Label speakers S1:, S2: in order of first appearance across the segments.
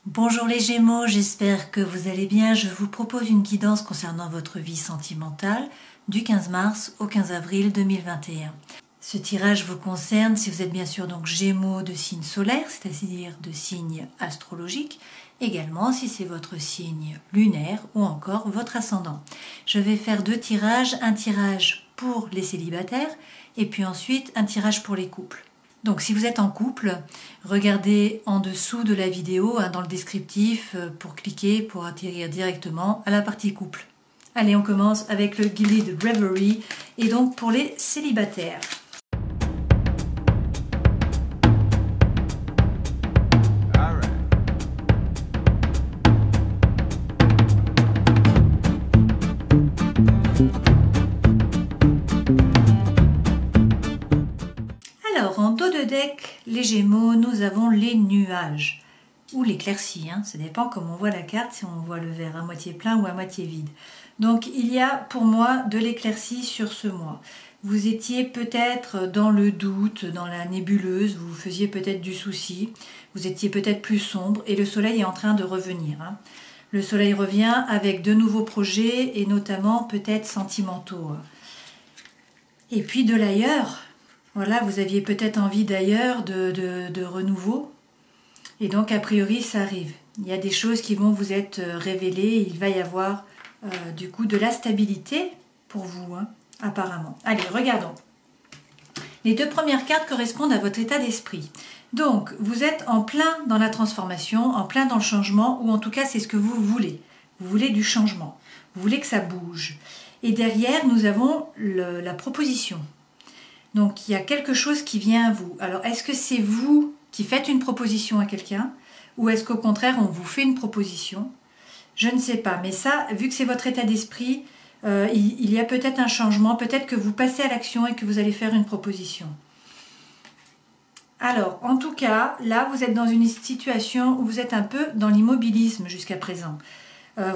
S1: Bonjour les Gémeaux, j'espère que vous allez bien. Je vous propose une guidance concernant votre vie sentimentale du 15 mars au 15 avril 2021. Ce tirage vous concerne si vous êtes bien sûr donc Gémeaux de signe solaire, c'est-à-dire de signe astrologique, également si c'est votre signe lunaire ou encore votre ascendant. Je vais faire deux tirages, un tirage pour les célibataires et puis ensuite un tirage pour les couples. Donc si vous êtes en couple, regardez en dessous de la vidéo, dans le descriptif, pour cliquer, pour atterrir directement à la partie couple. Allez, on commence avec le guide Reverie, et donc pour les célibataires. Alors, en dos de deck, les Gémeaux, nous avons les nuages, ou l'éclaircie, ça dépend comment on voit la carte, si on voit le verre à moitié plein ou à moitié vide. Donc, il y a pour moi de l'éclaircie sur ce mois. Vous étiez peut-être dans le doute, dans la nébuleuse, vous faisiez peut-être du souci, vous étiez peut-être plus sombre, et le soleil est en train de revenir. Le soleil revient avec de nouveaux projets, et notamment peut-être sentimentaux. Et puis de l'ailleurs. Voilà, vous aviez peut-être envie d'ailleurs de renouveau. Et donc, a priori, ça arrive. Il y a des choses qui vont vous être révélées. Il va y avoir, du coup, de la stabilité pour vous, apparemment. Allez, regardons. Les deux premières cartes correspondent à votre état d'esprit. Donc, vous êtes en plein dans la transformation, en plein dans le changement, ou en tout cas, c'est ce que vous voulez. Vous voulez du changement. Vous voulez que ça bouge. Et derrière, nous avons la proposition. Donc, il y a quelque chose qui vient à vous. Alors, est-ce que c'est vous qui faites une proposition à quelqu'un ou est-ce qu'au contraire, on vous fait une proposition? Je ne sais pas. Mais ça, vu que c'est votre état d'esprit, il y a peut-être un changement. Peut-être que vous passez à l'action et que vous allez faire une proposition. Alors, en tout cas, là, vous êtes dans une situation où vous êtes un peu dans l'immobilisme jusqu'à présent.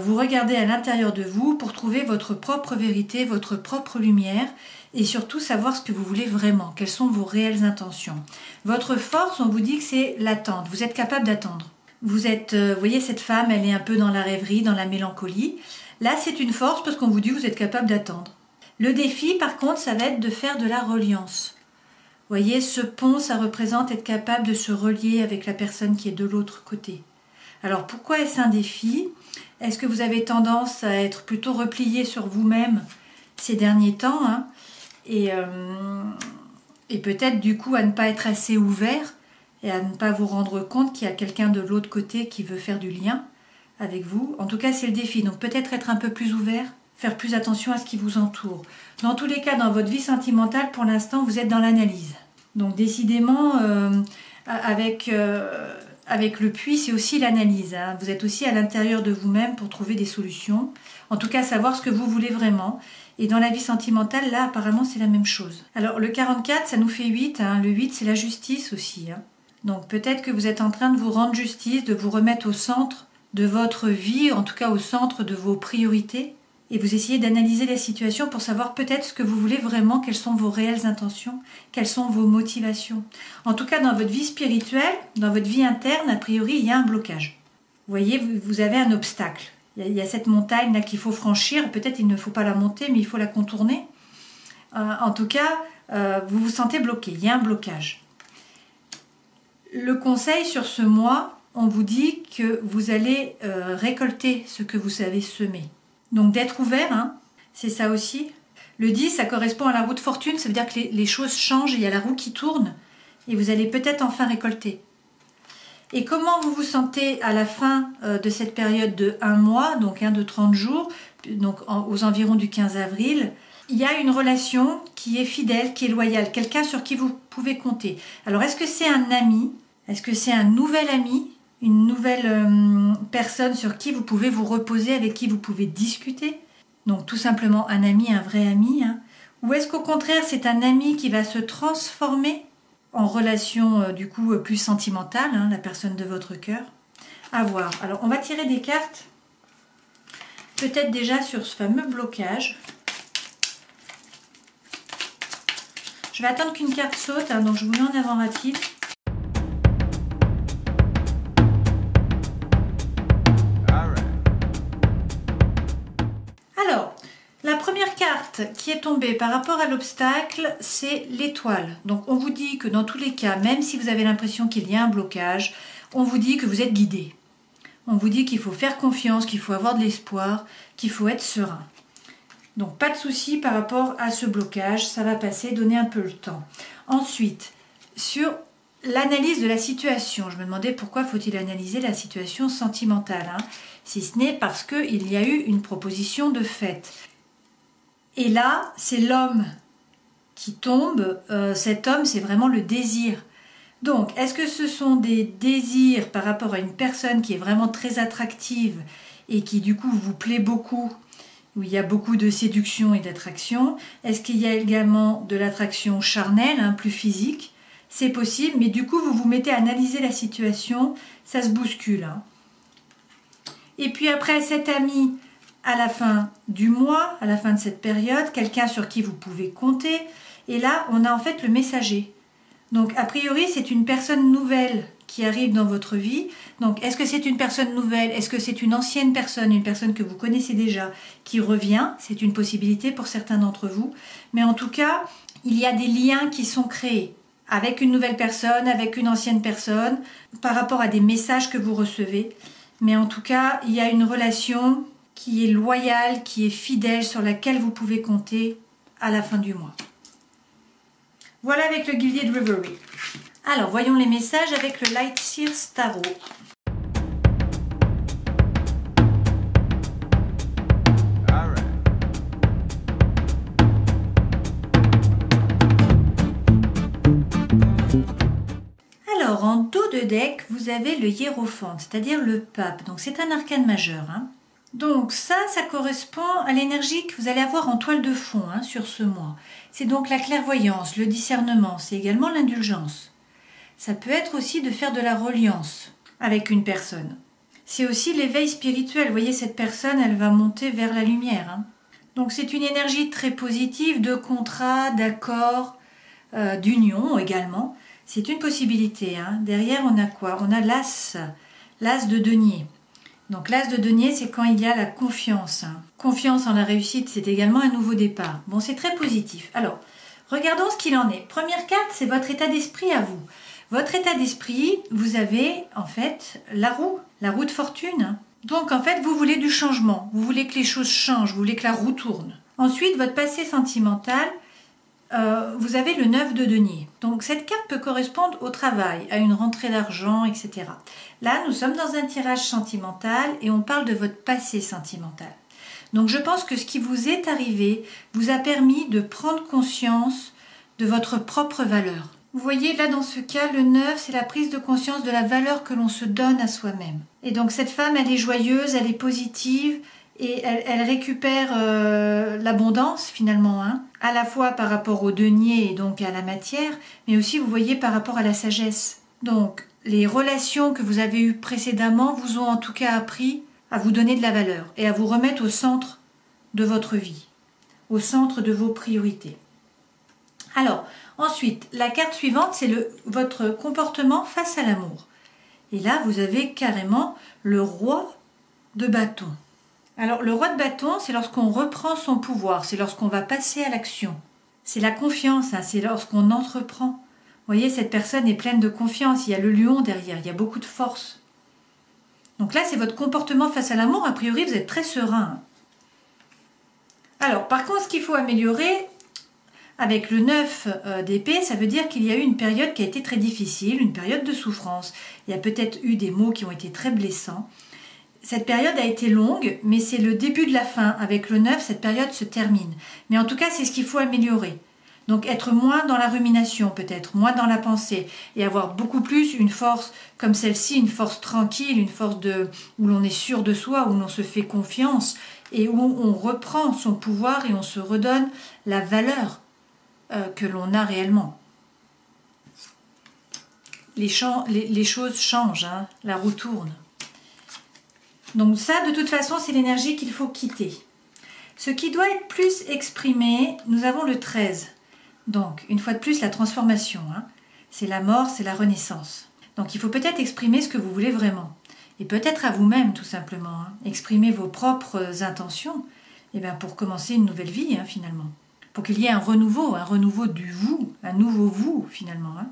S1: Vous regardez à l'intérieur de vous pour trouver votre propre vérité, votre propre lumière et surtout savoir ce que vous voulez vraiment, quelles sont vos réelles intentions. Votre force, on vous dit que c'est l'attente, vous êtes capable d'attendre. Vous êtes, vous voyez cette femme, elle est un peu dans la rêverie, dans la mélancolie. Là, c'est une force parce qu'on vous dit que vous êtes capable d'attendre. Le défi, par contre, ça va être de faire de la reliance. Vous voyez, ce pont, ça représente être capable de se relier avec la personne qui est de l'autre côté. Alors, pourquoi est-ce un défi ? Est-ce que vous avez tendance à être plutôt replié sur vous-même ces derniers temps, et peut-être du coup à ne pas être assez ouvert et à ne pas vous rendre compte qu'il y a quelqu'un de l'autre côté qui veut faire du lien avec vous. En tout cas, c'est le défi. Donc peut-être être un peu plus ouvert, faire plus attention à ce qui vous entoure. Dans tous les cas, dans votre vie sentimentale, pour l'instant, vous êtes dans l'analyse. Donc décidément, avec le puits, c'est aussi l'analyse. Vous êtes aussi à l'intérieur de vous-même pour trouver des solutions. En tout cas, savoir ce que vous voulez vraiment. Et dans la vie sentimentale, là, apparemment, c'est la même chose. Alors, le 44, ça nous fait 8. Le 8, c'est la justice aussi. Donc, peut-être que vous êtes en train de vous rendre justice, de vous remettre au centre de votre vie, en tout cas au centre de vos priorités. Et vous essayez d'analyser la situation pour savoir peut-être ce que vous voulez vraiment, quelles sont vos réelles intentions, quelles sont vos motivations. En tout cas, dans votre vie spirituelle, dans votre vie interne, a priori, il y a un blocage. Vous voyez, vous avez un obstacle. Il y a cette montagne là qu'il faut franchir. Peut-être il ne faut pas la monter, mais il faut la contourner. En tout cas, vous vous sentez bloqué. Il y a un blocage. Le conseil sur ce mois, on vous dit que vous allez récolter ce que vous avez semé. Donc d'être ouvert, c'est ça aussi. Le 10, ça correspond à la roue de fortune. Ça veut dire que les choses changent. Il y a la roue qui tourne. Et vous allez peut-être enfin récolter. Et comment vous vous sentez à la fin de cette période de 1 mois, donc de 30 jours, donc aux environs du 15 avril, il y a une relation qui est fidèle, qui est loyale, quelqu'un sur qui vous pouvez compter. Alors, est-ce que c'est un ami? Est-ce que c'est un nouvel ami? Une nouvelle personne sur qui vous pouvez vous reposer, avec qui vous pouvez discuter? Donc, tout simplement un ami, un vrai ami. Ou est-ce qu'au contraire, c'est un ami qui va se transformer en relation du coup plus sentimentale, la personne de votre cœur? À voir. Alors on va tirer des cartes, peut-être déjà sur ce fameux blocage. Je vais attendre qu'une carte saute, donc je vous mets en avant rapide. carte qui est tombée par rapport à l'obstacle, c'est l'étoile. Donc on vous dit que dans tous les cas, même si vous avez l'impression qu'il y a un blocage, on vous dit que vous êtes guidé. On vous dit qu'il faut faire confiance, qu'il faut avoir de l'espoir, qu'il faut être serein. Donc pas de souci par rapport à ce blocage, ça va passer, donnez un peu le temps. Ensuite, sur l'analyse de la situation, je me demandais pourquoi faut-il analyser la situation sentimentale, hein, si ce n'est parce qu'il y a eu une proposition de fait. Et là, c'est l'homme qui tombe, cet homme, c'est vraiment le désir. Donc, est-ce que ce sont des désirs par rapport à une personne qui est vraiment très attractive et qui du coup vous plaît beaucoup, où il y a beaucoup de séduction et d'attraction? Est-ce qu'il y a également de l'attraction charnelle, hein, plus physique? C'est possible, mais du coup vous vous mettez à analyser la situation, ça se bouscule. Hein. Et puis après, cet ami, à la fin du mois, à la fin de cette période, quelqu'un sur qui vous pouvez compter, et là on a en fait le messager. Donc, a priori, c'est une personne nouvelle qui arrive dans votre vie. Donc, est-ce que c'est une personne nouvelle? Est-ce que c'est une ancienne personne, une personne que vous connaissez déjà, qui revient? C'est une possibilité pour certains d'entre vous. Mais en tout cas, il y a des liens qui sont créés avec une nouvelle personne, avec une ancienne personne, par rapport à des messages que vous recevez. Mais en tout cas, il y a une relation qui est loyale, qui est fidèle, sur laquelle vous pouvez compter à la fin du mois. Voilà avec le Gilded Reverie. Alors, voyons les messages avec le Light Seers Tarot. Alors, en dos de deck, vous avez le Hiérophante, c'est-à-dire le pape. Donc, c'est un arcane majeur. Hein. Donc ça correspond à l'énergie que vous allez avoir en toile de fond, hein, sur ce mois. C'est donc la clairvoyance, le discernement, c'est également l'indulgence. Ça peut être aussi de faire de la reliance avec une personne. C'est aussi l'éveil spirituel. Vous voyez, cette personne, elle va monter vers la lumière. Hein. Donc c'est une énergie très positive de contrat, d'accord, d'union également. C'est une possibilité. Hein. Derrière, on a quoi? On a l'as de denier. Donc l'as de denier, c'est quand il y a la confiance. Hein. Confiance en la réussite, c'est également un nouveau départ. Bon, c'est très positif. Alors, regardons ce qu'il en est. Première carte, c'est votre état d'esprit à vous. Votre état d'esprit, vous avez en fait la roue de fortune. Donc en fait, vous voulez du changement. Vous voulez que les choses changent, vous voulez que la roue tourne. Ensuite, votre passé sentimental, vous avez le 9 de denier. Donc cette carte peut correspondre au travail, à une rentrée d'argent, etc. Là, nous sommes dans un tirage sentimental et on parle de votre passé sentimental. Donc je pense que ce qui vous est arrivé vous a permis de prendre conscience de votre propre valeur. Vous voyez, là dans ce cas, le 9, c'est la prise de conscience de la valeur que l'on se donne à soi-même. Et donc cette femme, elle est joyeuse, elle est positive, et elle récupère l'abondance finalement, hein, à la fois par rapport au denier et donc à la matière, mais aussi vous voyez par rapport à la sagesse. Donc les relations que vous avez eues précédemment vous ont en tout cas appris à vous donner de la valeur et à vous remettre au centre de votre vie, au centre de vos priorités. Alors ensuite, la carte suivante, c'est votre comportement face à l'amour. Et là, vous avez carrément le roi de bâton. Alors, le roi de bâton, c'est lorsqu'on reprend son pouvoir, c'est lorsqu'on va passer à l'action. C'est la confiance, hein, c'est lorsqu'on entreprend. Vous voyez, cette personne est pleine de confiance, il y a le lion derrière, il y a beaucoup de force. Donc là, c'est votre comportement face à l'amour, a priori, vous êtes très serein. Alors, par contre, ce qu'il faut améliorer, avec le 9 d'épée, ça veut dire qu'il y a eu une période qui a été très difficile, une période de souffrance. Il y a peut-être eu des mots qui ont été très blessants. Cette période a été longue, mais c'est le début de la fin. Avec le 9, cette période se termine. Mais en tout cas, c'est ce qu'il faut améliorer. Donc être moins dans la rumination peut-être, moins dans la pensée, et avoir beaucoup plus une force comme celle-ci, une force tranquille, une force où l'on est sûr de soi, où l'on se fait confiance, et où on reprend son pouvoir et on se redonne la valeur que l'on a réellement. Les choses changent, hein, la roue tourne. Donc ça, de toute façon, c'est l'énergie qu'il faut quitter. Ce qui doit être plus exprimé, nous avons le 13. Donc, une fois de plus, la transformation. Hein. C'est la mort, c'est la renaissance. Donc, il faut peut-être exprimer ce que vous voulez vraiment. Et peut-être à vous-même, tout simplement. Hein. Exprimer vos propres intentions. Et bien pour commencer une nouvelle vie, hein, finalement. Pour qu'il y ait un renouveau du vous, un nouveau vous, finalement. Hein.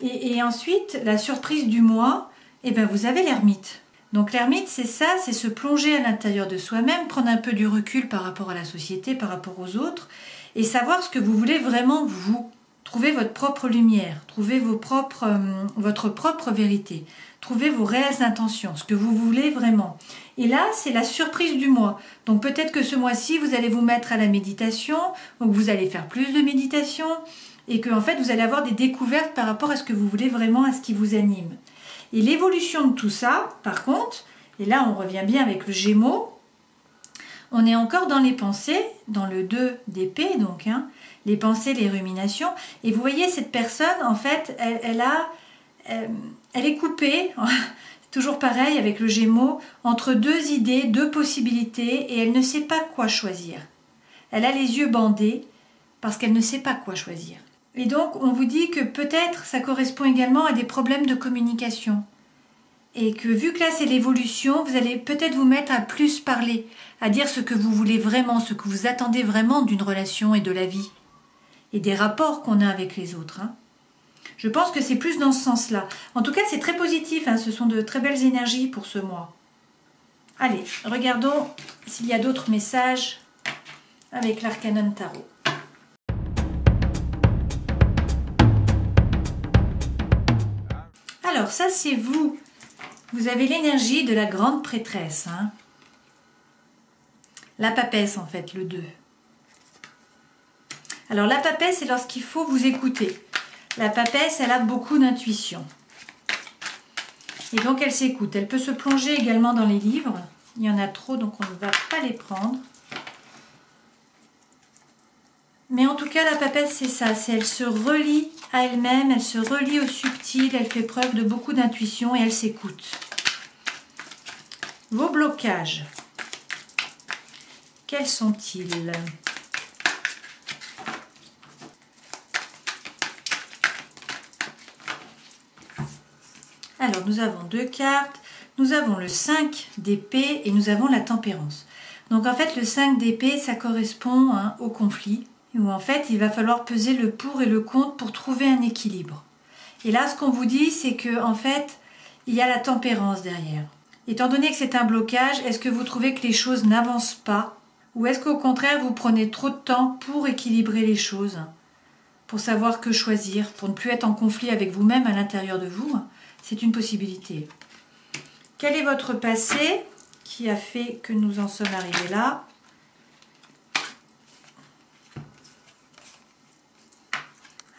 S1: Et ensuite, la surprise du mois, eh bien vous avez l'ermite. Donc l'ermite, c'est ça, c'est se plonger à l'intérieur de soi-même, prendre un peu du recul par rapport à la société, par rapport aux autres, et savoir ce que vous voulez vraiment vous. Trouver votre propre lumière, trouver votre propre vérité, trouver vos réelles intentions, ce que vous voulez vraiment. Et là, c'est la surprise du mois. Donc peut-être que ce mois-ci, vous allez vous mettre à la méditation, donc vous allez faire plus de méditation, et que en fait, vous allez avoir des découvertes par rapport à ce que vous voulez vraiment, à ce qui vous anime. Et l'évolution de tout ça, par contre, et là on revient bien avec le Gémeaux, on est encore dans les pensées, dans le 2 d'épée, donc, hein, les pensées, les ruminations. Et vous voyez, cette personne, en fait, elle est coupée, toujours pareil avec le Gémeaux, entre deux idées, deux possibilités, et elle ne sait pas quoi choisir. Elle a les yeux bandés parce qu'elle ne sait pas quoi choisir. Et donc, on vous dit que peut-être ça correspond également à des problèmes de communication. Et que vu que là c'est l'évolution, vous allez peut-être vous mettre à plus parler, à dire ce que vous voulez vraiment, ce que vous attendez vraiment d'une relation et de la vie. Et des rapports qu'on a avec les autres. Hein. Je pense que c'est plus dans ce sens-là. En tout cas, c'est très positif, hein, ce sont de très belles énergies pour ce mois. Allez, regardons s'il y a d'autres messages avec l'Arcanon Tarot. Alors, ça c'est vous. Vous avez l'énergie de la grande prêtresse. Hein. La papesse, en fait, le 2. Alors, la papesse, c'est lorsqu'il faut vous écouter. La papesse, elle a beaucoup d'intuition. Et donc, elle s'écoute. Elle peut se plonger également dans les livres. Il y en a trop, donc on ne va pas les prendre. Mais en tout cas, la papesse, c'est ça. C'est elle se relie à elle-même, elle se relie au subtil, elle fait preuve de beaucoup d'intuition et elle s'écoute. Vos blocages, quels sont-ils? Alors, nous avons 2 cartes. Nous avons le 5 d'épée et nous avons la tempérance. Donc, en fait, le 5 d'épée, ça correspond, hein, au conflit, où en fait, il va falloir peser le pour et le contre pour trouver un équilibre. Et là, ce qu'on vous dit, c'est que en fait, il y a la tempérance derrière. Étant donné que c'est un blocage, est-ce que vous trouvez que les choses n'avancent pas? Ou est-ce qu'au contraire, vous prenez trop de temps pour équilibrer les choses? Pour savoir que choisir, pour ne plus être en conflit avec vous-même à l'intérieur de vous? C'est une possibilité. Quel est votre passé qui a fait que nous en sommes arrivés là?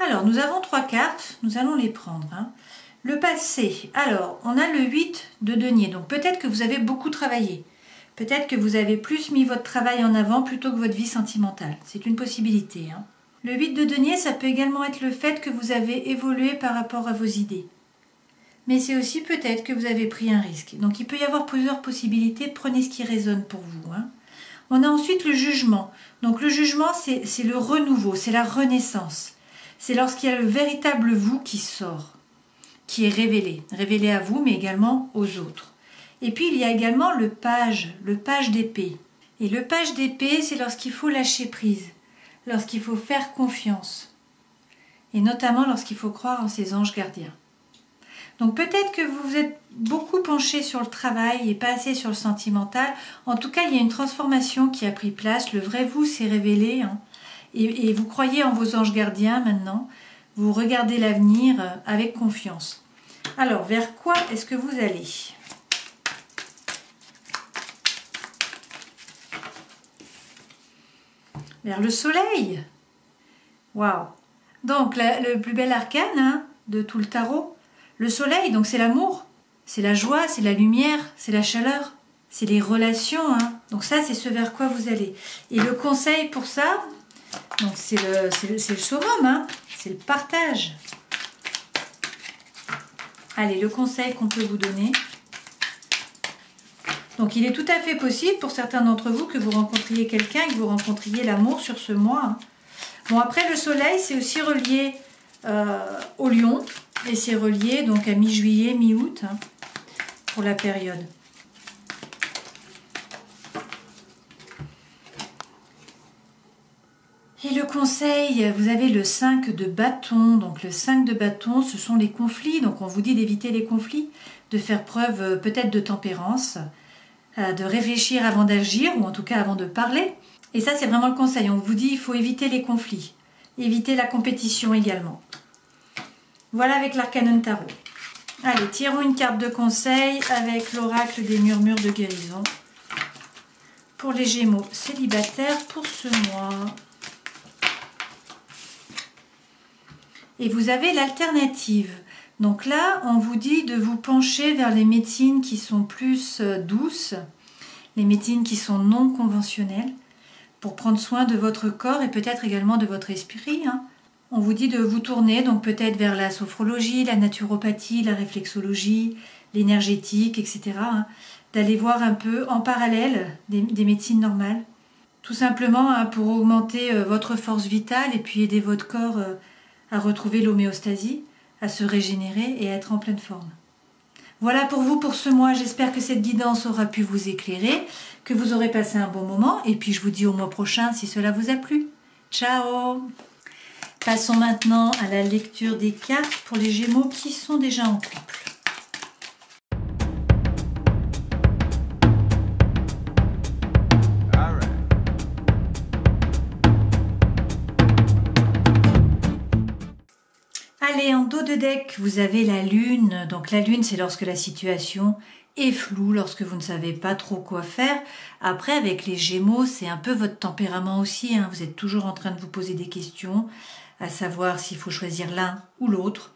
S1: Alors, nous avons 3 cartes, nous allons les prendre. Hein. Le passé, alors, on a le 8 de denier, donc peut-être que vous avez beaucoup travaillé. Peut-être que vous avez plus mis votre travail en avant plutôt que votre vie sentimentale. C'est une possibilité. Hein. Le 8 de denier, ça peut également être le fait que vous avez évolué par rapport à vos idées. Mais c'est aussi peut-être que vous avez pris un risque. Donc il peut y avoir plusieurs possibilités, prenez ce qui résonne pour vous. Hein. On a ensuite le jugement. Donc le jugement, c'est le renouveau, c'est la renaissance. C'est lorsqu'il y a le véritable vous qui sort, qui est révélé à vous, mais également aux autres. Et puis il y a également le page d'épée. Et le page d'épée, c'est lorsqu'il faut lâcher prise, lorsqu'il faut faire confiance, et notamment lorsqu'il faut croire en ses anges gardiens. Donc peut-être que vous vous êtes beaucoup penché sur le travail et pas assez sur le sentimental. En tout cas, il y a une transformation qui a pris place, le vrai vous s'est révélé, hein. Et vous croyez en vos anges gardiens maintenant, vous regardez l'avenir avec confiance. Alors, vers quoi est-ce que vous allez? Vers le soleil. Waouh! Donc, le plus bel arcane, hein, de tout le tarot, le soleil, donc c'est l'amour, c'est la joie, c'est la lumière, c'est la chaleur, c'est les relations. Hein. Donc ça, c'est ce vers quoi vous allez. Et le conseil pour ça, donc c'est le summum, hein, c'est le partage. Allez, le conseil qu'on peut vous donner. Donc il est tout à fait possible pour certains d'entre vous que vous rencontriez quelqu'un, que vous rencontriez l'amour sur ce mois. Hein. Bon, après le soleil, c'est aussi relié au lion. Et c'est relié donc à mi-juillet, mi-août, hein, pour la période. Et le conseil, vous avez le 5 de bâton. Donc le 5 de bâton, ce sont les conflits. Donc on vous dit d'éviter les conflits, de faire preuve peut-être de tempérance, de réfléchir avant d'agir, ou en tout cas avant de parler. Et ça, c'est vraiment le conseil. On vous dit il faut éviter les conflits, éviter la compétition également. Voilà avec l'Arcanum Tarot. Allez, tirons une carte de conseil avec l'oracle des murmures de guérison. Pour les Gémeaux célibataires pour ce mois. Et vous avez l'alternative. Donc là, on vous dit de vous pencher vers les médecines qui sont plus douces, les médecines qui sont non conventionnelles, pour prendre soin de votre corps et peut-être également de votre esprit. On vous dit de vous tourner donc peut-être vers la sophrologie, la naturopathie, la réflexologie, l'énergétique, etc. D'aller voir un peu en parallèle des médecines normales. Tout simplement pour augmenter votre force vitale et puis aider votre corps à retrouver l'homéostasie, à se régénérer et à être en pleine forme. Voilà pour vous pour ce mois. J'espère que cette guidance aura pu vous éclairer, que vous aurez passé un bon moment. Et puis je vous dis au mois prochain si cela vous a plu. Ciao! Passons maintenant à la lecture des cartes pour les Gémeaux qui sont déjà en couple. Allez, en dos de deck, vous avez la lune. Donc la lune, c'est lorsque la situation est floue, lorsque vous ne savez pas trop quoi faire. Après, avec les Gémeaux, c'est un peu votre tempérament aussi. Vous êtes toujours en train de vous poser des questions, à savoir s'il faut choisir l'un ou l'autre.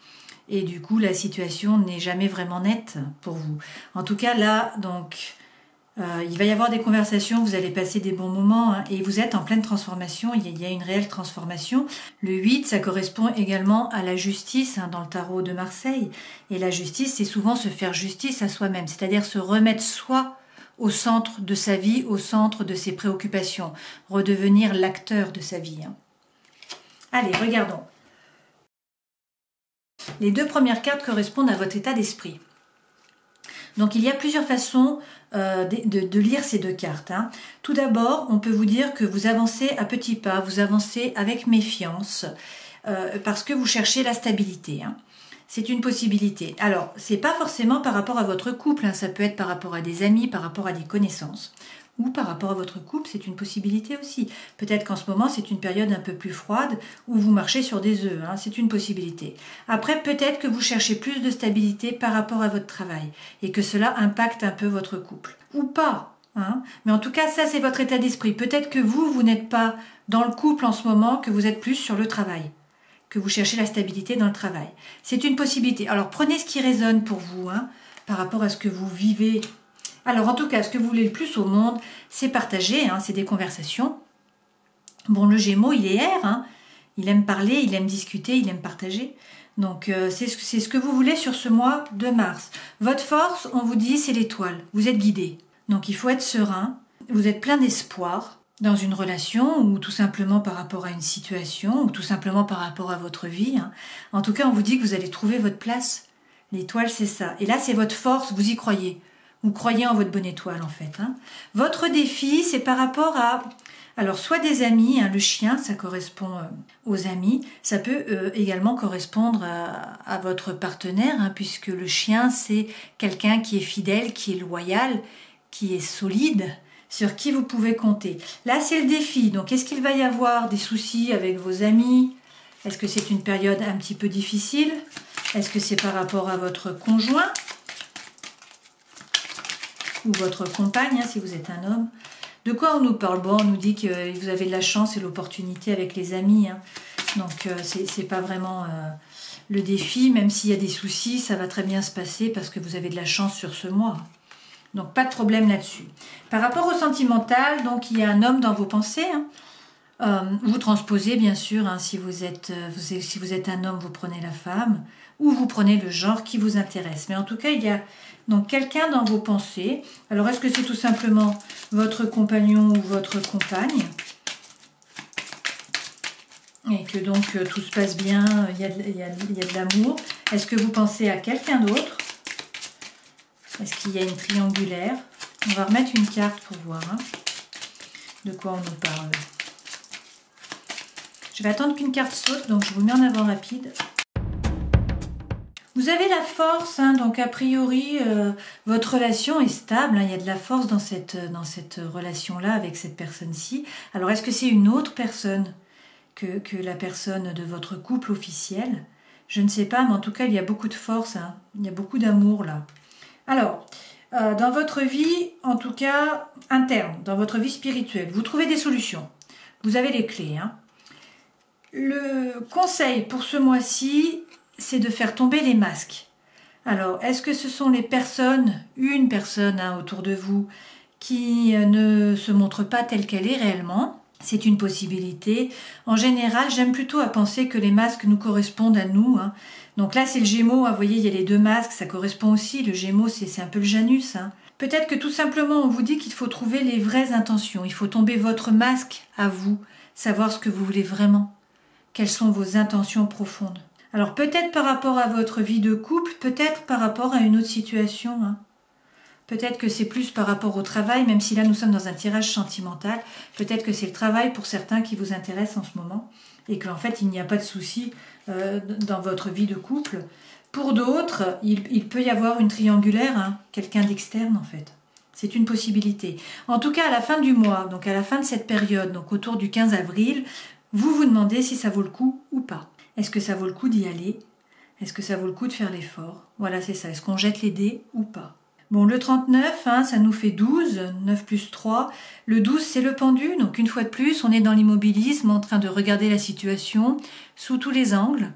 S1: Et du coup, la situation n'est jamais vraiment nette pour vous. En tout cas, là, donc... il va y avoir des conversations, vous allez passer des bons moments et vous êtes en pleine transformation, il y a une réelle transformation. Le 8, ça correspond également à la justice dans le tarot de Marseille. Et la justice, c'est souvent se faire justice à soi-même, c'est-à-dire se remettre soi au centre de sa vie, au centre de ses préoccupations, redevenir l'acteur de sa vie. Allez, regardons. Les deux premières cartes correspondent à votre état d'esprit. Donc il y a plusieurs façons de lire ces deux cartes. Tout d'abord, on peut vous dire que vous avancez à petits pas, vous avancez avec méfiance, parce que vous cherchez la stabilité. C'est une possibilité. Alors, c'est pas forcément par rapport à votre couple, ça peut être par rapport à des amis, par rapport à des connaissances. Ou par rapport à votre couple, c'est une possibilité aussi. Peut-être qu'en ce moment, c'est une période un peu plus froide où vous marchez sur des œufs. C'est une possibilité. Après, peut-être que vous cherchez plus de stabilité par rapport à votre travail et que cela impacte un peu votre couple. Ou pas. Mais en tout cas, ça, c'est votre état d'esprit. Peut-être que vous n'êtes pas dans le couple en ce moment, que vous êtes plus sur le travail, que vous cherchez la stabilité dans le travail. C'est une possibilité. Alors, prenez ce qui résonne pour vous par rapport à ce que vous vivez. Alors, en tout cas, ce que vous voulez le plus au monde, c'est partager, c'est des conversations. Bon, le Gémeaux, il est air, il aime parler, il aime discuter, il aime partager. Donc, c'est ce que vous voulez sur ce mois de mars. Votre force, on vous dit, c'est l'étoile. Vous êtes guidé. Donc, il faut être serein. Vous êtes plein d'espoir dans une relation ou tout simplement par rapport à une situation ou tout simplement par rapport à votre vie. En tout cas, on vous dit que vous allez trouver votre place. L'étoile, c'est ça. Et là, c'est votre force, vous y croyez. Vous croyez en votre bonne étoile, en fait. Votre défi, c'est par rapport à... Alors, soit des amis, le chien, ça correspond aux amis. Ça peut également correspondre à votre partenaire, puisque le chien, c'est quelqu'un qui est fidèle, qui est loyal, qui est solide, sur qui vous pouvez compter. Là, c'est le défi. Donc, est-ce qu'il va y avoir des soucis avec vos amis? Est-ce que c'est une période un petit peu difficile? Est-ce que c'est par rapport à votre conjoint? Ou votre compagne, si vous êtes un homme. De quoi on nous parle? Bon, on nous dit que vous avez de la chance et l'opportunité avec les amis. Donc, c'est pas vraiment le défi. Même s'il y a des soucis, ça va très bien se passer parce que vous avez de la chance sur ce mois. Donc, pas de problème là-dessus. Par rapport au sentimental, donc il y a un homme dans vos pensées. Vous transposez, bien sûr, si vous êtes un homme, vous prenez la femme. Ou vous prenez le genre qui vous intéresse. Mais en tout cas, il y a donc quelqu'un dans vos pensées. Alors, est-ce que c'est tout simplement votre compagnon ou votre compagne? Et que donc tout se passe bien, il y a de l'amour. Est-ce que vous pensez à quelqu'un d'autre? Est-ce qu'il y a une triangulaire? On va remettre une carte pour voir de quoi on nous parle. Je vais attendre qu'une carte saute, donc je vous mets en avant rapide. Vous avez la force, hein, donc a priori, votre relation est stable, hein, il y a de la force dans cette relation-là avec cette personne-ci. Alors, est-ce que c'est une autre personne que la personne de votre couple officiel? Je ne sais pas, mais en tout cas, il y a beaucoup de force, hein, il y a beaucoup d'amour là. Alors, dans votre vie, en tout cas interne, dans votre vie spirituelle, vous trouvez des solutions. Vous avez les clés, hein. Le conseil pour ce mois-ci, c'est de faire tomber les masques. Alors, est-ce que ce sont les personnes, une personne hein, autour de vous, qui ne se montre pas telle qu'elle est réellement? C'est une possibilité. En général, j'aime plutôt à penser que les masques nous correspondent à nous. Hein. Donc là, c'est le Gémeaux. Hein, vous voyez, il y a les deux masques, ça correspond aussi. Le Gémeaux, c'est un peu le Janus. Hein. Peut-être que tout simplement, on vous dit qu'il faut trouver les vraies intentions. Il faut tomber votre masque à vous, savoir ce que vous voulez vraiment. Quelles sont vos intentions profondes? Alors peut-être par rapport à votre vie de couple, peut-être par rapport à une autre situation. Hein. Peut-être que c'est plus par rapport au travail, même si là nous sommes dans un tirage sentimental. Peut-être que c'est le travail pour certains qui vous intéresse en ce moment et qu'en fait il n'y a pas de souci dans votre vie de couple. Pour d'autres, il peut y avoir une triangulaire, hein, quelqu'un d'externe en fait. C'est une possibilité. En tout cas, à la fin du mois, donc à la fin de cette période, donc autour du 15 avril, vous vous demandez si ça vaut le coup ou pas. Est-ce que ça vaut le coup d'y aller? Est-ce que ça vaut le coup de faire l'effort? Voilà, c'est ça. Est-ce qu'on jette les dés ou pas? Bon, le 39, hein, ça nous fait 12, 9 plus 3. Le 12, c'est le pendu. Donc, une fois de plus, on est dans l'immobilisme, en train de regarder la situation sous tous les angles.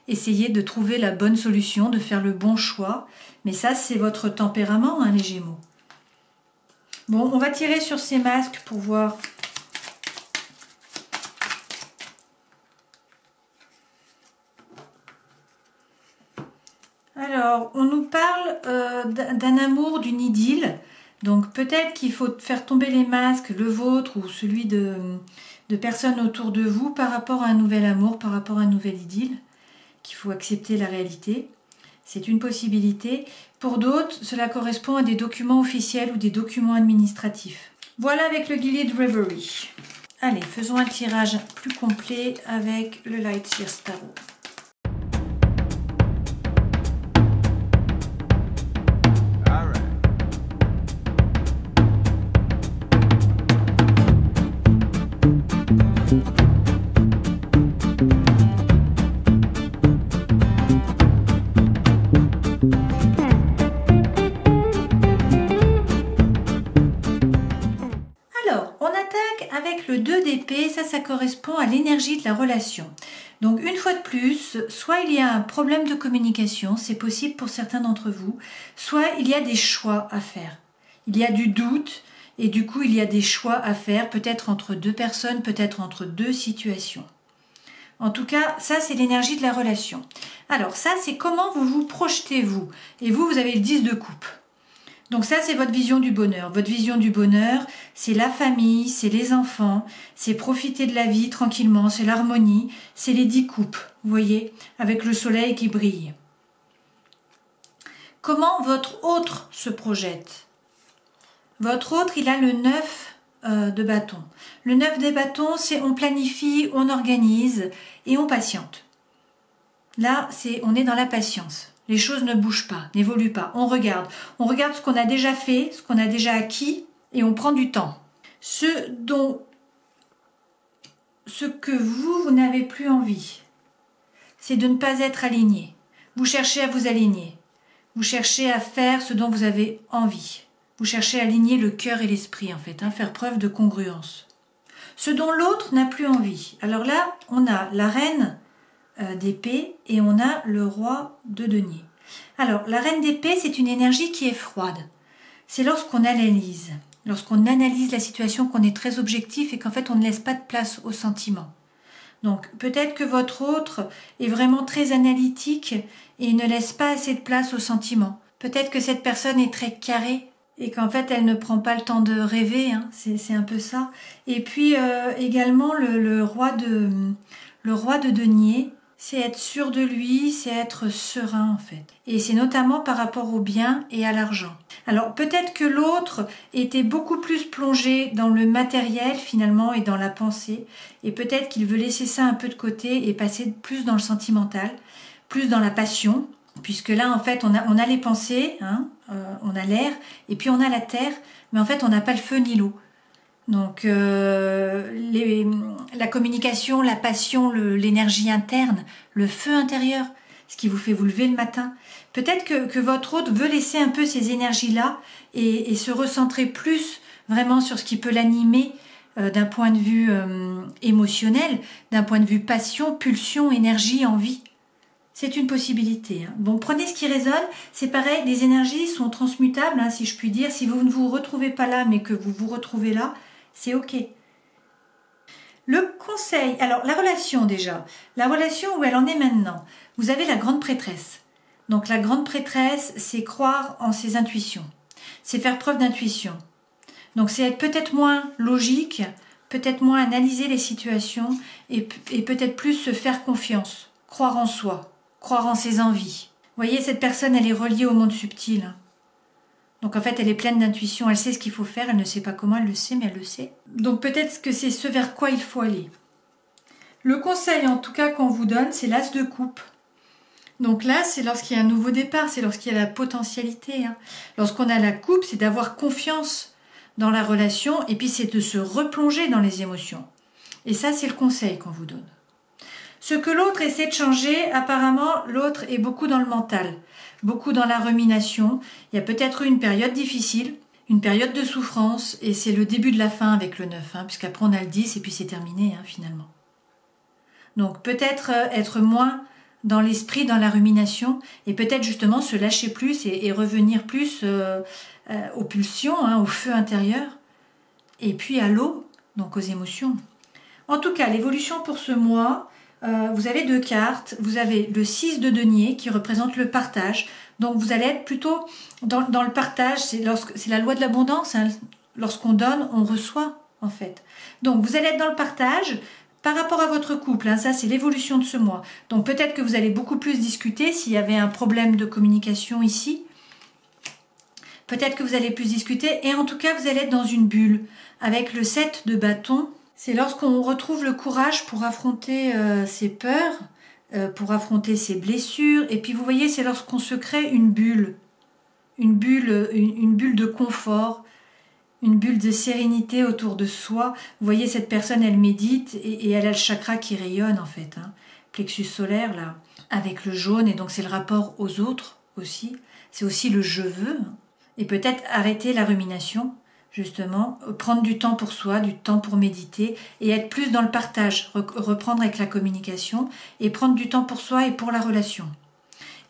S1: Essayez de trouver la bonne solution, de faire le bon choix. Mais ça, c'est votre tempérament, hein, les Gémeaux. Bon, on va tirer sur ces masques pour voir... Alors, on nous parle d'un amour, d'une idylle. Donc, peut-être qu'il faut faire tomber les masques, le vôtre ou celui de personnes autour de vous par rapport à un nouvel amour, par rapport à une nouvelle idylle, qu'il faut accepter la réalité. C'est une possibilité. Pour d'autres, cela correspond à des documents officiels ou des documents administratifs. Voilà avec le Gilead Reverie. Allez, faisons un tirage plus complet avec le Light Seers Tarot. Avec le 2 d'épée, ça correspond à l'énergie de la relation. Donc une fois de plus, soit il y a un problème de communication, c'est possible pour certains d'entre vous, soit il y a des choix à faire. Il y a du doute et du coup il y a des choix à faire, peut-être entre deux personnes, peut-être entre deux situations. En tout cas, ça c'est l'énergie de la relation. Alors ça c'est comment vous vous projetez vous. Et vous avez le 10 de coupe. Donc ça, c'est votre vision du bonheur. Votre vision du bonheur, c'est la famille, c'est les enfants, c'est profiter de la vie tranquillement, c'est l'harmonie, c'est les 10 coupes, vous voyez, avec le soleil qui brille. Comment votre autre se projette? Votre autre, il a le 9 de bâton. Le 9 des bâtons, c'est on planifie, on organise et on patiente. Là, on est dans la patience. Les choses ne bougent pas, n'évoluent pas. On regarde ce qu'on a déjà fait, ce qu'on a déjà acquis, et on prend du temps. Ce que vous n'avez plus envie, c'est de ne pas être aligné. Vous cherchez à vous aligner. Vous cherchez à faire ce dont vous avez envie. Vous cherchez à aligner le cœur et l'esprit, en fait, faire preuve de congruence. Ce dont l'autre n'a plus envie. Alors là, on a la reine d'épée et on a le roi de denier. Alors, la reine d'épée, c'est une énergie qui est froide. C'est lorsqu'on analyse la situation, qu'on est très objectif et qu'en fait, on ne laisse pas de place aux sentiments. Donc, peut-être que votre autre est vraiment très analytique et ne laisse pas assez de place aux sentiments. Peut-être que cette personne est très carrée et qu'en fait, elle ne prend pas le temps de rêver. Hein. C'est un peu ça. Et puis, également, le roi de denier, c'est être sûr de lui, c'est être serein en fait. Et c'est notamment par rapport au bien et à l'argent. Alors peut-être que l'autre était beaucoup plus plongé dans le matériel finalement et dans la pensée, et peut-être qu'il veut laisser ça un peu de côté et passer plus dans le sentimental, plus dans la passion, puisque là en fait on a les pensées, hein, on a l'air, et puis on a la terre, mais en fait on n'a pas le feu ni l'eau. Donc la communication, la passion, l'énergie interne, le feu intérieur, ce qui vous fait vous lever le matin. Peut-être que votre hôte veut laisser un peu ces énergies-là et se recentrer plus vraiment sur ce qui peut l'animer d'un point de vue émotionnel, d'un point de vue passion, pulsion, énergie, envie. C'est une possibilité. Hein. Bon, prenez ce qui résonne. C'est pareil, les énergies sont transmutables, hein, si je puis dire. Si vous ne vous retrouvez pas là, mais que vous vous retrouvez là, c'est ok. Le conseil, alors la relation déjà, la relation où elle en est maintenant. Vous avez la grande prêtresse. Donc la grande prêtresse, c'est croire en ses intuitions. C'est faire preuve d'intuition. Donc c'est être peut-être moins logique, peut-être moins analyser les situations et peut-être plus se faire confiance. Croire en soi, croire en ses envies. Vous voyez, cette personne, elle est reliée au monde subtil. Donc en fait, elle est pleine d'intuition, elle sait ce qu'il faut faire, elle ne sait pas comment, elle le sait, mais elle le sait. Donc peut-être que c'est ce vers quoi il faut aller. Le conseil en tout cas qu'on vous donne, c'est l'as de coupe. Donc là, c'est lorsqu'il y a un nouveau départ, c'est lorsqu'il y a la potentialité. Hein. Lorsqu'on a la coupe, c'est d'avoir confiance dans la relation et puis c'est de se replonger dans les émotions. Et ça, c'est le conseil qu'on vous donne. Ce que l'autre essaie de changer, apparemment, l'autre est beaucoup dans le mental, beaucoup dans la rumination. Il y a peut-être eu une période difficile, une période de souffrance, et c'est le début de la fin avec le 9, hein, puisqu'après on a le 10 et puis c'est terminé, hein, finalement. Donc peut-être être moins dans l'esprit, dans la rumination, et peut-être justement se lâcher plus et revenir plus aux pulsions, hein, au feu intérieur, et puis à l'eau, donc aux émotions. En tout cas, l'évolution pour ce mois, vous avez 2 cartes. Vous avez le 6 de denier qui représente le partage. Donc vous allez être plutôt dans le partage. C'est la loi de l'abondance. Hein. Lorsqu'on donne, on reçoit en fait. Donc vous allez être dans le partage par rapport à votre couple. Hein. Ça, c'est l'évolution de ce mois. Donc peut-être que vous allez beaucoup plus discuter s'il y avait un problème de communication ici. Peut-être que vous allez plus discuter. Et en tout cas, vous allez être dans une bulle avec le 7 de bâton. C'est lorsqu'on retrouve le courage pour affronter ses peurs, pour affronter ses blessures. Et puis vous voyez, c'est lorsqu'on se crée une bulle de confort, une bulle de sérénité autour de soi. Vous voyez, cette personne, elle médite et elle a le chakra qui rayonne en fait. Hein. Plexus solaire, là, avec le jaune. Et donc c'est le rapport aux autres aussi. C'est aussi le je veux. Et peut-être arrêter la rumination. Justement, prendre du temps pour soi, du temps pour méditer et être plus dans le partage, reprendre avec la communication et prendre du temps pour soi et pour la relation.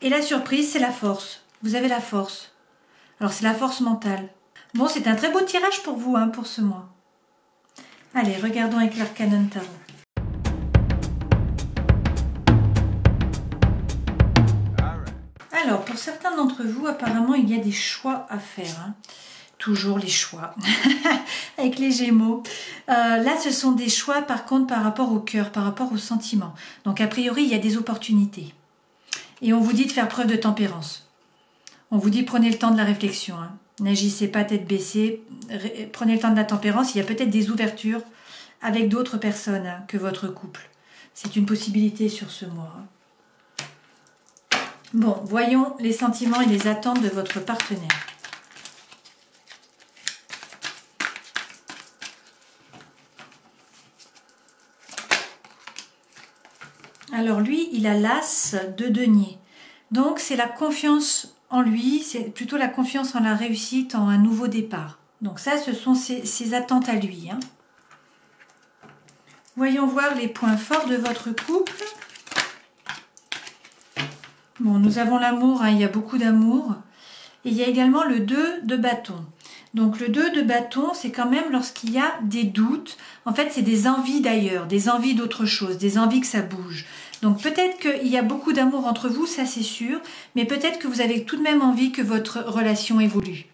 S1: Et la surprise, c'est la force. Vous avez la force. Alors c'est la force mentale. Bon, c'est un très beau tirage pour vous, hein, pour ce mois. Allez, regardons avec l'Arcanon Tarot. Alors, pour certains d'entre vous, apparemment, il y a des choix à faire. Hein. Toujours les choix, avec les Gémeaux. Là, ce sont des choix, par contre, par rapport au cœur, par rapport aux sentiments. Donc, a priori, il y a des opportunités. Et on vous dit de faire preuve de tempérance. On vous dit, prenez le temps de la réflexion. Hein. N'agissez pas tête baissée. Prenez le temps de la tempérance. Il y a peut-être des ouvertures avec d'autres personnes hein, que votre couple. C'est une possibilité sur ce mois. Hein. Bon, voyons les sentiments et les attentes de votre partenaire. Alors lui, il a l'as de denier. Donc c'est la confiance en lui, c'est plutôt la confiance en la réussite, en un nouveau départ. Donc ça, ce sont ses attentes à lui. Hein. Voyons voir les points forts de votre couple. Bon, nous avons l'amour, hein, il y a beaucoup d'amour. Et il y a également le 2 de bâton. Donc le 2 de bâton, c'est quand même lorsqu'il y a des doutes. En fait, c'est des envies d'ailleurs, des envies d'autre chose, des envies que ça bouge. Donc peut-être qu'il y a beaucoup d'amour entre vous, ça c'est sûr, mais peut-être que vous avez tout de même envie que votre relation évolue.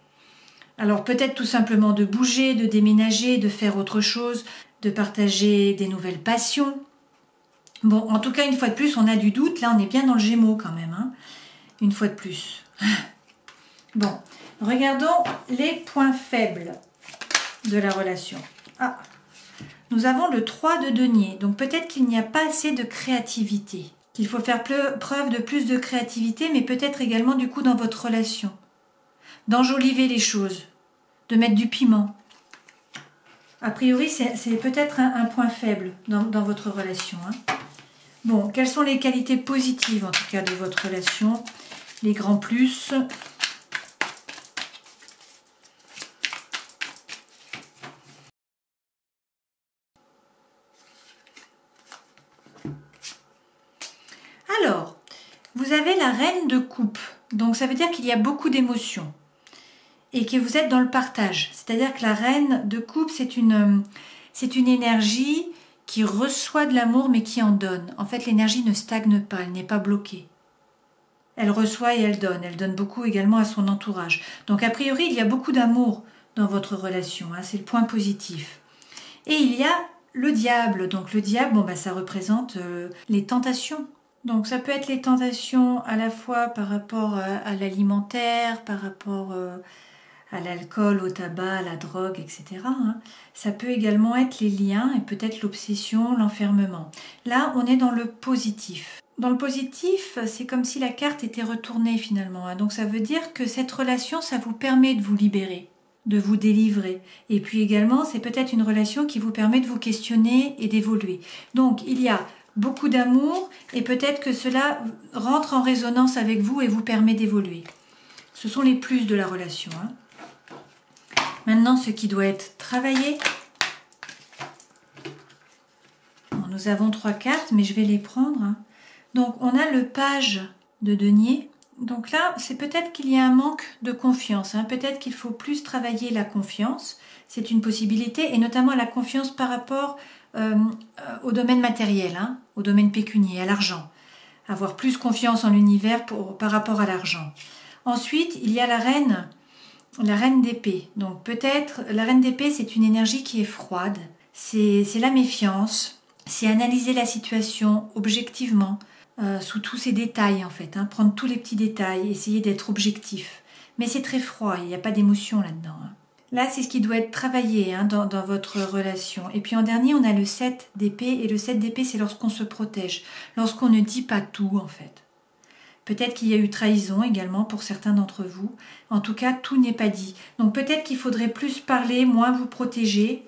S1: Alors peut-être tout simplement de bouger, de déménager, de faire autre chose, de partager des nouvelles passions, Bon, en tout cas, une fois de plus, on a du doute. Là, on est bien dans le Gémeaux quand même. Hein. Une fois de plus. Bon, regardons les points faibles de la relation. Ah, nous avons le 3 de denier. Donc peut-être qu'il n'y a pas assez de créativité. Qu'il faut faire preuve de plus de créativité, mais peut-être également du coup dans votre relation. D'enjoliver les choses. De mettre du piment. A priori, c'est peut-être un point faible dans votre relation. Hein. Bon, quelles sont les qualités positives en tout cas de votre relation? Les grands plus. Alors, vous avez la reine de coupe. Donc ça veut dire qu'il y a beaucoup d'émotions. Et que vous êtes dans le partage. C'est-à-dire que la reine de coupe, c'est une énergie qui reçoit de l'amour mais qui en donne. En fait, l'énergie ne stagne pas, elle n'est pas bloquée. Elle reçoit et elle donne. Elle donne beaucoup également à son entourage. Donc a priori, il y a beaucoup d'amour dans votre relation. Hein, c'est le point positif. Et il y a le diable. Donc le diable, bon, bah, ça représente les tentations. Donc ça peut être les tentations à la fois par rapport à l'alimentaire, par rapport à l'alcool, au tabac, à la drogue, etc. Hein. Ça peut également être les liens et peut-être l'obsession, l'enfermement. Là, on est dans le positif. Dans le positif, c'est comme si la carte était retournée finalement. Hein. Donc ça veut dire que cette relation, ça vous permet de vous libérer, de vous délivrer. Et puis également, c'est peut-être une relation qui vous permet de vous questionner et d'évoluer. Donc il y a beaucoup d'amour et peut-être que cela rentre en résonance avec vous et vous permet d'évoluer. Ce sont les plus de la relation. Hein. Maintenant, ce qui doit être travaillé. Bon, nous avons 3 cartes, mais je vais les prendre. Hein. Donc, on a le page de denier. Donc là, c'est peut-être qu'il y a un manque de confiance. Hein. Peut-être qu'il faut plus travailler la confiance. C'est une possibilité, et notamment la confiance par rapport au domaine matériel, hein, au domaine pécunier, à l'argent. Avoir plus confiance en l'univers par rapport à l'argent. Ensuite, il y a la reine d'épée. Donc peut-être, la reine d'épée, c'est une énergie qui est froide. C'est la méfiance. C'est analyser la situation objectivement, sous tous ses détails en fait. Hein, prendre tous les petits détails, essayer d'être objectif. Mais c'est très froid, il n'y a pas d'émotion là-dedans. Hein. Là, c'est ce qui doit être travaillé hein, dans votre relation. Et puis en dernier, on a le 7 d'épée. Et le 7 d'épée, c'est lorsqu'on se protège. Lorsqu'on ne dit pas tout en fait. Peut-être qu'il y a eu trahison également pour certains d'entre vous. En tout cas, tout n'est pas dit. Donc peut-être qu'il faudrait plus parler, moins vous protéger.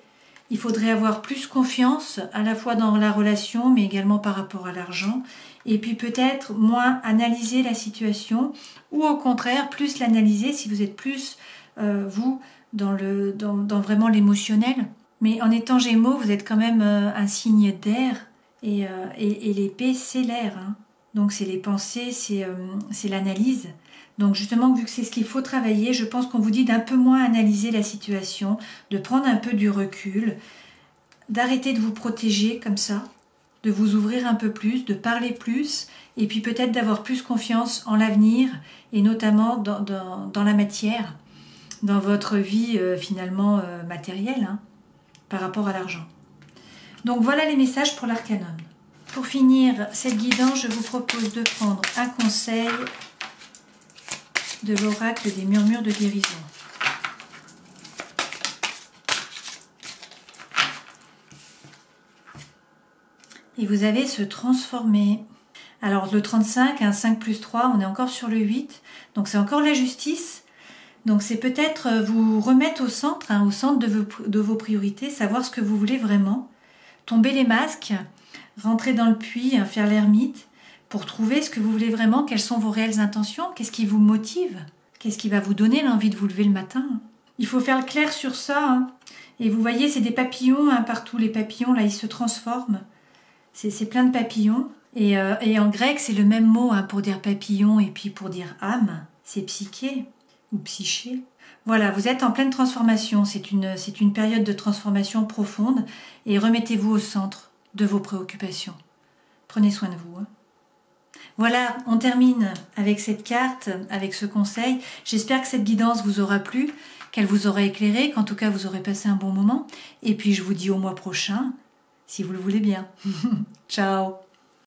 S1: Il faudrait avoir plus confiance, à la fois dans la relation, mais également par rapport à l'argent. Et puis peut-être moins analyser la situation, ou au contraire, plus l'analyser si vous êtes plus, vous, dans vraiment l'émotionnel. Mais en étant Gémeaux, vous êtes quand même un signe d'air. Et l'épée, c'est l'air. Hein. Donc c'est les pensées, c'est l'analyse. Donc justement, vu que c'est ce qu'il faut travailler, je pense qu'on vous dit d'un peu moins analyser la situation, de prendre un peu du recul, d'arrêter de vous protéger comme ça, de vous ouvrir un peu plus, de parler plus, et puis peut-être d'avoir plus confiance en l'avenir, et notamment dans la matière, dans votre vie finalement matérielle, hein, par rapport à l'argent. Donc voilà les messages pour l'Arcanum. Pour finir cette guidance, je vous propose de prendre un conseil de l'oracle des murmures de guérison. Et vous avez se transformer. Alors le 35, un 5 plus 3, on est encore sur le 8. Donc c'est encore la justice. Donc c'est peut-être vous remettre au centre, hein, au centre de vos priorités, savoir ce que vous voulez vraiment. Tomber les masques, rentrer dans le puits, hein, faire l'ermite, pour trouver ce que vous voulez vraiment, quelles sont vos réelles intentions, qu'est-ce qui vous motive, qu'est-ce qui va vous donner l'envie de vous lever le matin. Il faut faire le clair sur ça. Hein. Et vous voyez, c'est des papillons hein, partout. Les papillons, là, ils se transforment. C'est plein de papillons. Et en grec, c'est le même mot hein, pour dire papillon et puis pour dire âme. C'est psyché ou psyché. Voilà, vous êtes en pleine transformation. C'est une période de transformation profonde. Et remettez-vous au centre de vos préoccupations. Prenez soin de vous. Hein. Voilà, on termine avec cette carte, avec ce conseil. J'espère que cette guidance vous aura plu, qu'elle vous aura éclairé, qu'en tout cas vous aurez passé un bon moment. Et puis je vous dis au mois prochain, si vous le voulez bien. Ciao.